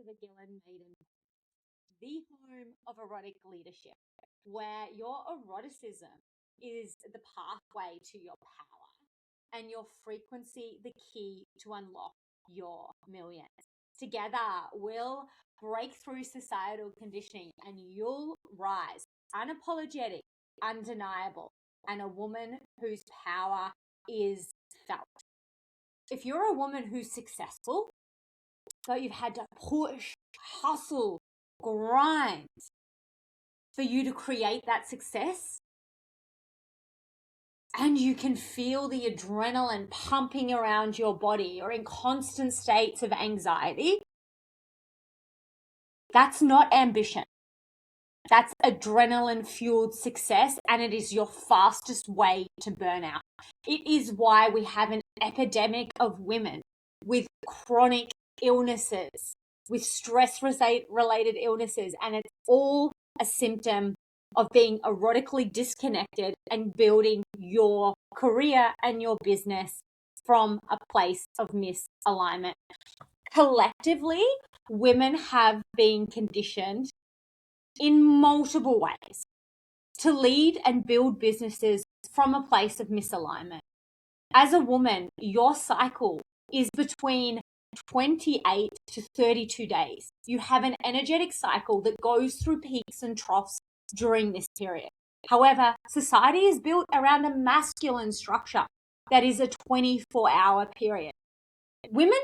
the Ghislain Maiden, the home of erotic leadership, where your eroticism is the pathway to your power and your frequency the key to unlock your millions. Together, we'll break through societal conditioning and you'll rise unapologetic, undeniable, and a woman whose power is felt. If you're a woman who's successful, but you've had to push, hustle, grind for you to create that success, and you can feel the adrenaline pumping around your body, you're in constant states of anxiety, that's not ambition. That's adrenaline-fueled success, and it is your fastest way to burnout. It is why we have an epidemic of women with chronic illnesses, with stress-related illnesses, and it's all a symptom of being erotically disconnected and building your career and your business from a place of misalignment. Collectively, women have been conditioned in multiple ways to lead and build businesses from a place of misalignment. As a woman, your cycle is between 28 to 32 days. You have an energetic cycle that goes through peaks and troughs during this period. However, society is built around a masculine structure that is a 24-hour period. Women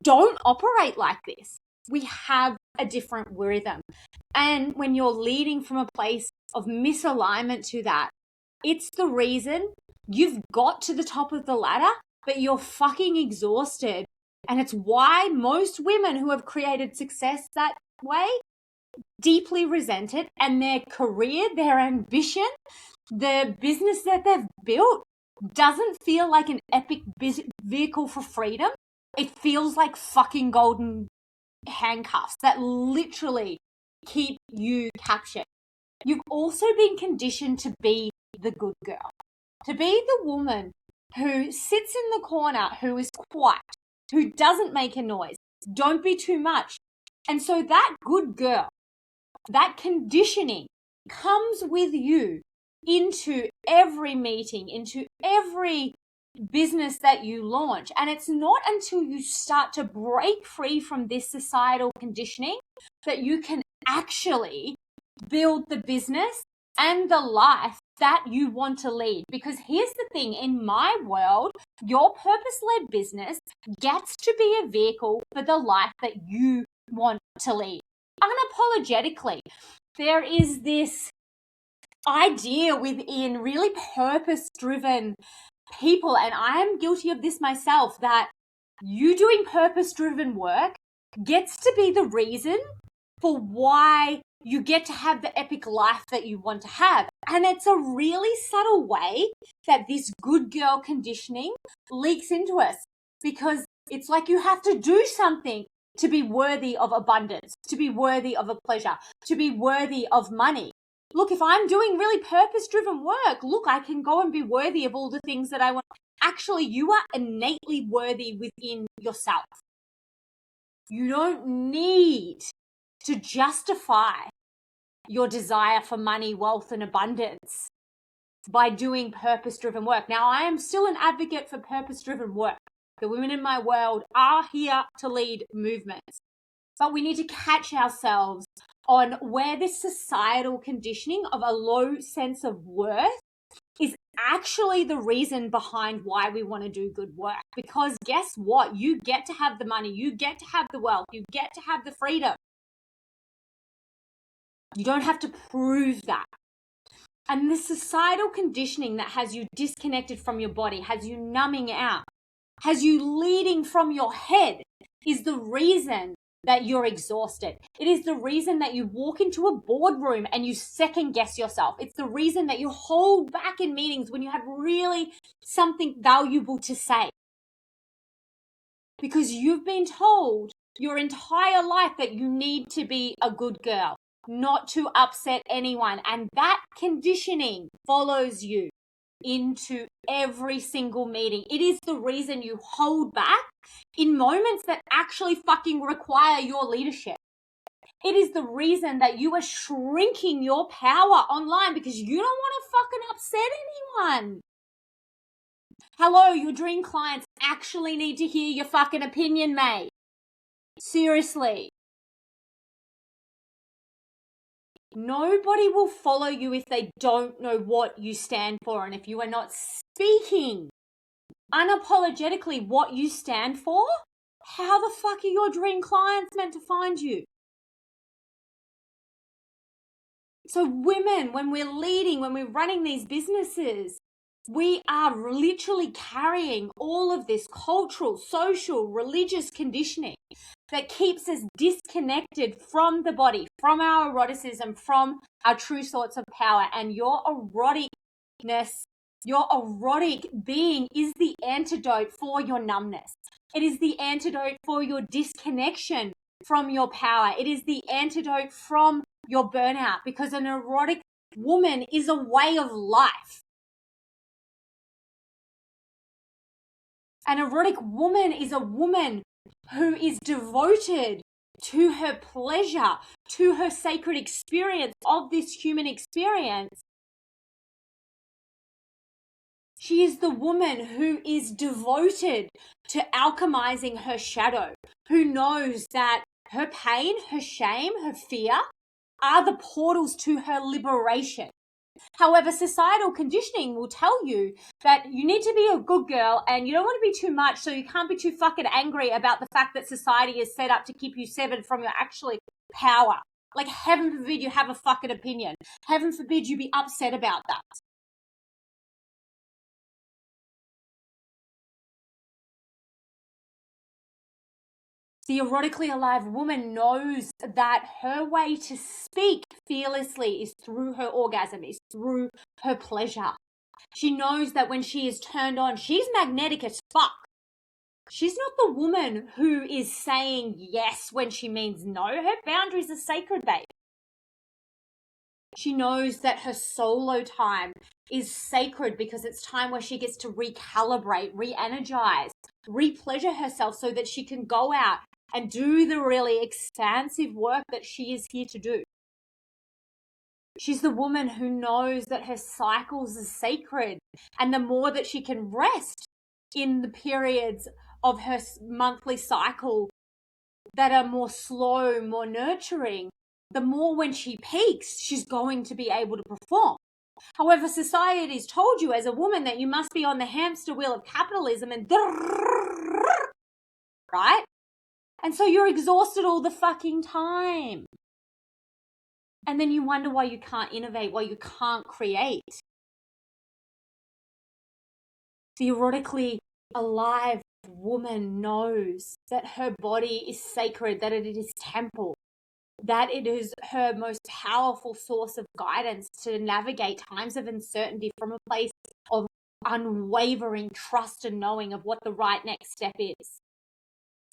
don't operate like this. We have a different rhythm. And when you're leading from a place of misalignment to that, it's the reason you've got to the top of the ladder, but you're fucking exhausted. And it's why most women who have created success that way deeply resent it, and their career, their ambition, the business that they've built doesn't feel like an epic vehicle for freedom. It feels like fucking golden handcuffs that literally keep you captured. You've also been conditioned to be the good girl, to be the woman who sits in the corner, who is quiet, who doesn't make a noise, don't be too much. And so that good girl, that conditioning comes with you into every meeting, into every business that you launch. And it's not until you start to break free from this societal conditioning that you can actually build the business and the life that you want to lead. Because here's the thing, in my world, your purpose-led business gets to be a vehicle for the life that you want to lead. Unapologetically, there is this idea within really purpose-driven people, and I am guilty of this myself, that you doing purpose-driven work gets to be the reason for why you get to have the epic life that you want to have. And it's a really subtle way that this good girl conditioning leaks into us, because it's like you have to do something to be worthy of abundance, to be worthy of a pleasure, to be worthy of money. Look, if I'm doing really purpose-driven work, look, I can go and be worthy of all the things that I want. Actually, you are innately worthy within yourself. You don't need to justify your desire for money, wealth, and abundance by doing purpose-driven work. Now, I am still an advocate for purpose-driven work. The women in my world are here to lead movements. But we need to catch ourselves on where this societal conditioning of a low sense of worth is actually the reason behind why we want to do good work. Because guess what? You get to have the money, you get to have the wealth, you get to have the freedom. You don't have to prove that. And the societal conditioning that has you disconnected from your body, has you numbing out, has you leading from your head, is the reason that you're exhausted. It is the reason that you walk into a boardroom and you second guess yourself. It's the reason that you hold back in meetings when you have really something valuable to say. Because you've been told your entire life that you need to be a good girl, not to upset anyone. And that conditioning follows you into every single meeting. It is the reason you hold back in moments that actually fucking require your leadership. It is the reason that you are shrinking your power online because you don't want to fucking upset anyone. Hello, your dream clients actually need to hear your fucking opinion, mate. Seriously. Nobody will follow you if they don't know what you stand for and if you are not speaking unapologetically what you stand for. How the fuck are your dream clients meant to find you? So women, when we're leading, when we're running these businesses, we are literally carrying all of this cultural, social, religious conditioning that keeps us disconnected from the body, from our eroticism, from our true thoughts of power. And your eroticness, your erotic being is the antidote for your numbness. It is the antidote for your disconnection from your power. It is the antidote from your burnout, because an erotic woman is a way of life. An erotic woman is a woman who is devoted to her pleasure, to her sacred experience of this human experience. She is the woman who is devoted to alchemizing her shadow, who knows that her pain, her shame, her fear are the portals to her liberation. However, societal conditioning will tell you that you need to be a good girl and you don't want to be too much, so you can't be too fucking angry about the fact that society is set up to keep you severed from your actual power. Like, heaven forbid you have a fucking opinion. Heaven forbid you be upset about that. The erotically alive woman knows that her way to speak fearlessly is through her orgasm, is through her pleasure. She knows that when she is turned on, she's magnetic as fuck. She's not the woman who is saying yes when she means no. Her boundaries are sacred, babe. She knows that her solo time is sacred because it's time where she gets to recalibrate, re-energize, re-pleasure herself so that she can go out and do the really expansive work that she is here to do. She's the woman who knows that her cycles are sacred, and the more that she can rest in the periods of her monthly cycle that are more slow, more nurturing, the more when she peaks, she's going to be able to perform. However, society's told you as a woman that you must be on the hamster wheel of capitalism and right? And so you're exhausted all the fucking time. And then you wonder why you can't innovate, why you can't create. The erotically alive woman knows that her body is sacred, that it is temple, that it is her most powerful source of guidance to navigate times of uncertainty from a place of unwavering trust and knowing of what the right next step is.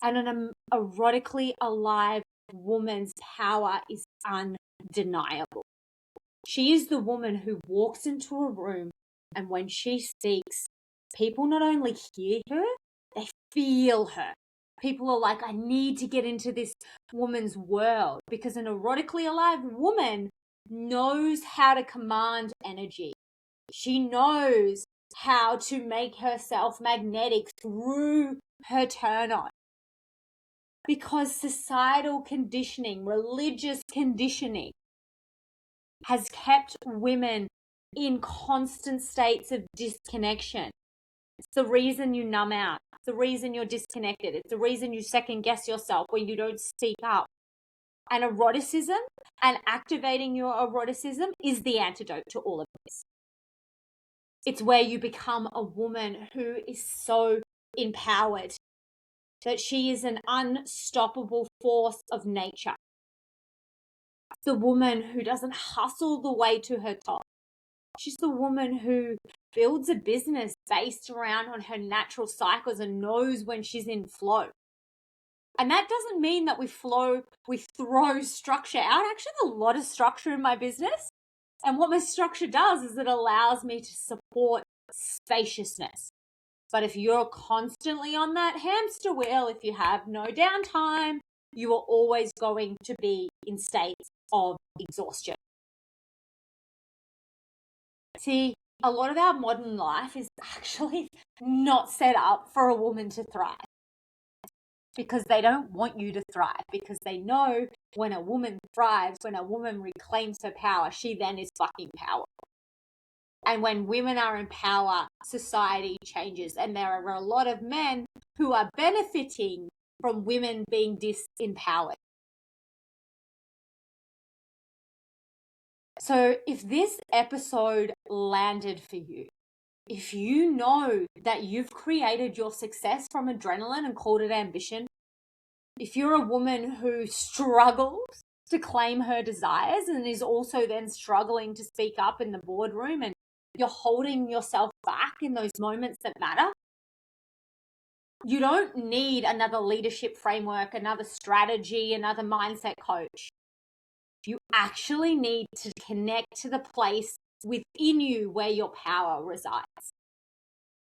And an erotically alive woman's power is undeniable. She is the woman who walks into a room, and when she speaks, people not only hear her, they feel her. People are like, I need to get into this woman's world, because an erotically alive woman knows how to command energy. She knows how to make herself magnetic through her turn on. Because societal conditioning, religious conditioning, has kept women in constant states of disconnection. It's the reason you numb out. It's the reason you're disconnected. It's the reason you second guess yourself when you don't speak up. And eroticism and activating your eroticism is the antidote to all of this. It's where you become a woman who is so empowered that she is an unstoppable force of nature. It's the woman who doesn't hustle the way to her top. She's the woman who builds a business based around on her natural cycles and knows when she's in flow. And that doesn't mean that we throw structure out. Actually, there's a lot of structure in my business. And what my structure does is it allows me to support spaciousness. But if you're constantly on that hamster wheel, if you have no downtime, you are always going to be in states of exhaustion. See, a lot of our modern life is actually not set up for a woman to thrive, because they don't want you to thrive, because they know when a woman thrives, when a woman reclaims her power, she then is fucking powerful. And when women are in power, society changes. And there are a lot of men who are benefiting from women being disempowered. So if this episode landed for you, if you know that you've created your success from adrenaline and called it ambition, if you're a woman who struggles to claim her desires and is also then struggling to speak up in the boardroom, and you're holding yourself back in those moments that matter, you don't need another leadership framework, another strategy, another mindset coach. You actually need to connect to the place within you where your power resides.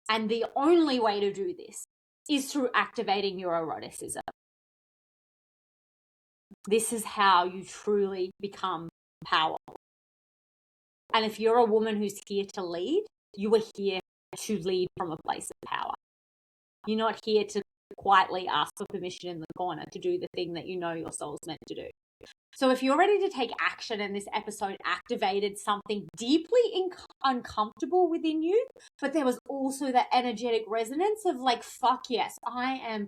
And the only way to do this is through activating your eroticism. This is how you truly become powerful. And if you're a woman who's here to lead, you are here to lead from a place of power. You're not here to quietly ask for permission in the corner to do the thing that you know your soul's meant to do. So if you're ready to take action and this episode activated something deeply uncomfortable within you, but there was also that energetic resonance of like, fuck yes, I am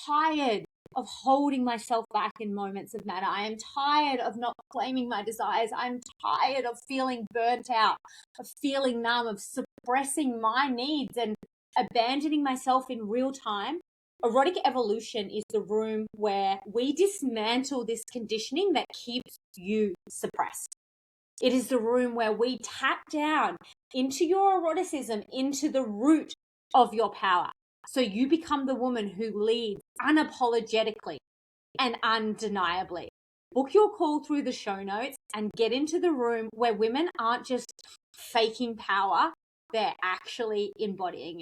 tired of holding myself back in moments of matter. I am tired of not claiming my desires. I'm tired of feeling burnt out, of feeling numb, of suppressing my needs and abandoning myself in real time. Erotic evolution is the room where we dismantle this conditioning that keeps you suppressed. It is the room where we tap down into your eroticism, into the root of your power. So you become the woman who leads unapologetically and undeniably. Book your call through the show notes and get into the room where women aren't just faking power, they're actually embodying it.